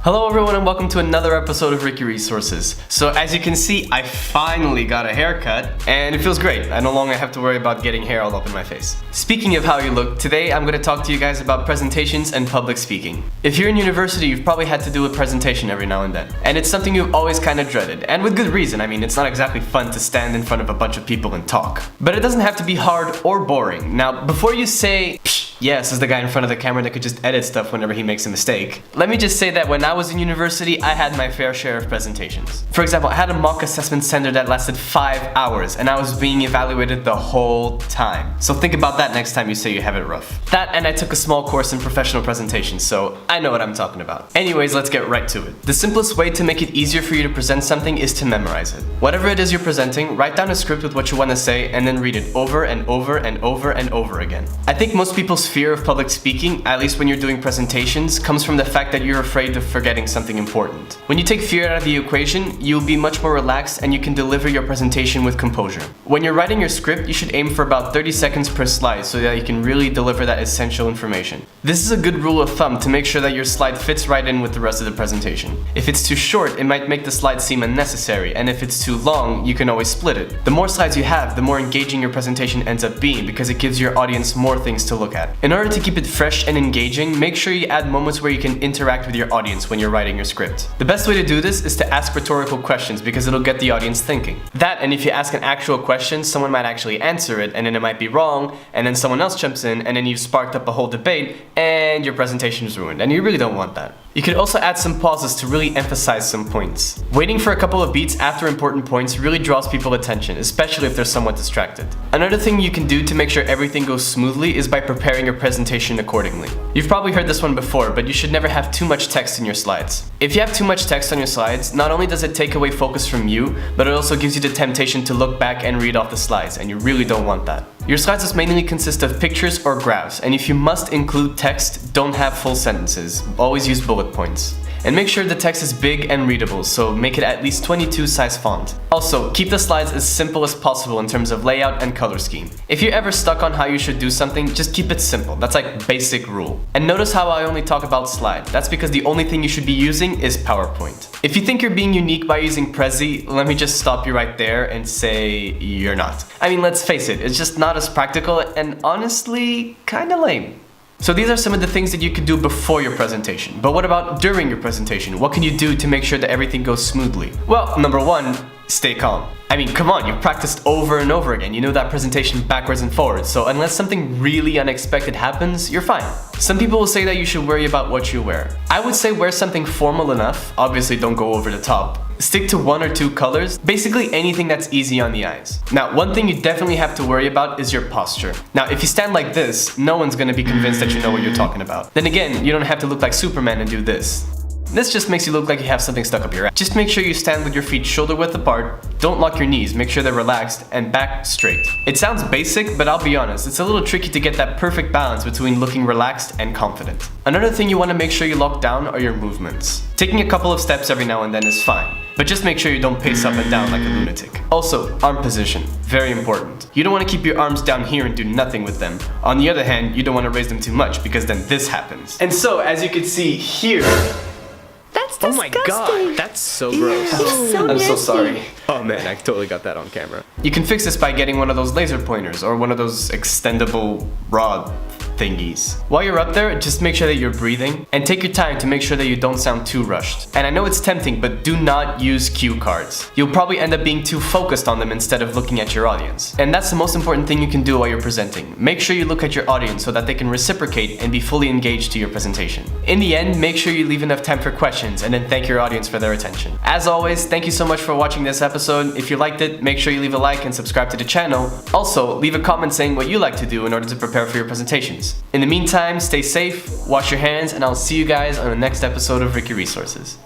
Hello everyone and welcome to another episode of Ricky Resources. So as you can see, I finally got a haircut and it feels great. I no longer have to worry about getting hair all up in my face. Speaking of how you look, today I'm going to talk to you guys about presentations and public speaking. If you're in university, you've probably had to do a presentation every now and then. And it's something you've always kind of dreaded. And with good reason. I mean, it's not exactly fun to stand in front of a bunch of people and talk. But it doesn't have to be hard or boring. Now, before you say, yes, is the guy in front of the camera that could just edit stuff whenever he makes a mistake, let me just say that when I was in university, I had my fair share of presentations. For example, I had a mock assessment center that lasted 5 hours and I was being evaluated the whole time. So think about that next time you say you have it rough. That, and I took a small course in professional presentations, so I know what I'm talking about. Anyways, let's get right to it. The simplest way to make it easier for you to present something is to memorize it. Whatever it is you're presenting, write down a script with what you want to say and then read it over and over and over and over again. I think most people's fear of public speaking, at least when you're doing presentations, comes from the fact that you're afraid of forgetting something important. When you take fear out of the equation, you'll be much more relaxed and you can deliver your presentation with composure. When you're writing your script, you should aim for about 30 seconds per slide so that you can really deliver that essential information. This is a good rule of thumb to make sure that your slide fits right in with the rest of the presentation. If it's too short, it might make the slide seem unnecessary, and if it's too long, you can always split it. The more slides you have, the more engaging your presentation ends up being because it gives your audience more things to look at. In order to keep it fresh and engaging, make sure you add moments where you can interact with your audience when you're writing your script. The best way to do this is to ask rhetorical questions because it'll get the audience thinking. That, and if you ask an actual question, someone might actually answer it and then it might be wrong, and then someone else jumps in and then you've sparked up a whole debate and your presentation is ruined, and you really don't want that. You could also add some pauses to really emphasize some points. Waiting for a couple of beats after important points really draws people's attention, especially if they're somewhat distracted. Another thing you can do to make sure everything goes smoothly is by preparing your presentation accordingly. You've probably heard this one before, but you should never have too much text in your slides. If you have too much text on your slides, not only does it take away focus from you, but it also gives you the temptation to look back and read off the slides, and you really don't want that. Your slides must mainly consist of pictures or graphs, and if you must include text, don't have full sentences. Always use bullet points. And make sure the text is big and readable, so make it at least 22 size font. Also, keep the slides as simple as possible in terms of layout and color scheme. If you're ever stuck on how you should do something, just keep it simple. That's like basic rule. And notice how I only talk about slide. That's because the only thing you should be using is PowerPoint. If you think you're being unique by using Prezi, let me just stop you right there and say you're not. I mean, let's face it, it's just not as practical and honestly, kinda lame. So these are some of the things that you can do before your presentation. But what about during your presentation? What can you do to make sure that everything goes smoothly? Well, number one, stay calm. I mean, come on, you've practiced over and over again. You know that presentation backwards and forwards, so unless something really unexpected happens, you're fine. Some people will say that you should worry about what you wear. I would say wear something formal enough. Obviously, don't go over the top. Stick to 1 or 2 colors, basically anything that's easy on the eyes. Now, one thing you definitely have to worry about is your posture. Now, if you stand like this, no one's gonna be convinced that you know what you're talking about. Then again, you don't have to look like Superman and do this. This just makes you look like you have something stuck up your ass. Just make sure you stand with your feet shoulder width apart, don't lock your knees, make sure they're relaxed, and back straight. It sounds basic, but I'll be honest, it's a little tricky to get that perfect balance between looking relaxed and confident. Another thing you want to make sure you lock down are your movements. Taking a couple of steps every now and then is fine, but just make sure you don't pace up and down like a lunatic. Also, arm position, very important. You don't want to keep your arms down here and do nothing with them. On the other hand, you don't want to raise them too much because then this happens. And so, as you can see here, that's oh disgusting. my god, that's so gross. I'm so sorry. Oh man, I totally got that on camera. You can fix this by getting one of those laser pointers or one of those extendable rod thingies. While you're up there, just make sure that you're breathing and take your time to make sure that you don't sound too rushed. And I know it's tempting, but do not use cue cards. You'll probably end up being too focused on them instead of looking at your audience. And that's the most important thing you can do while you're presenting. Make sure you look at your audience so that they can reciprocate and be fully engaged to your presentation. In the end, make sure you leave enough time for questions and then thank your audience for their attention. As always, thank you so much for watching this episode. If you liked it, make sure you leave a like and subscribe to the channel. Also, leave a comment saying what you like to do in order to prepare for your presentations. In the meantime, stay safe, wash your hands, and I'll see you guys on the next episode of Ricky Resources.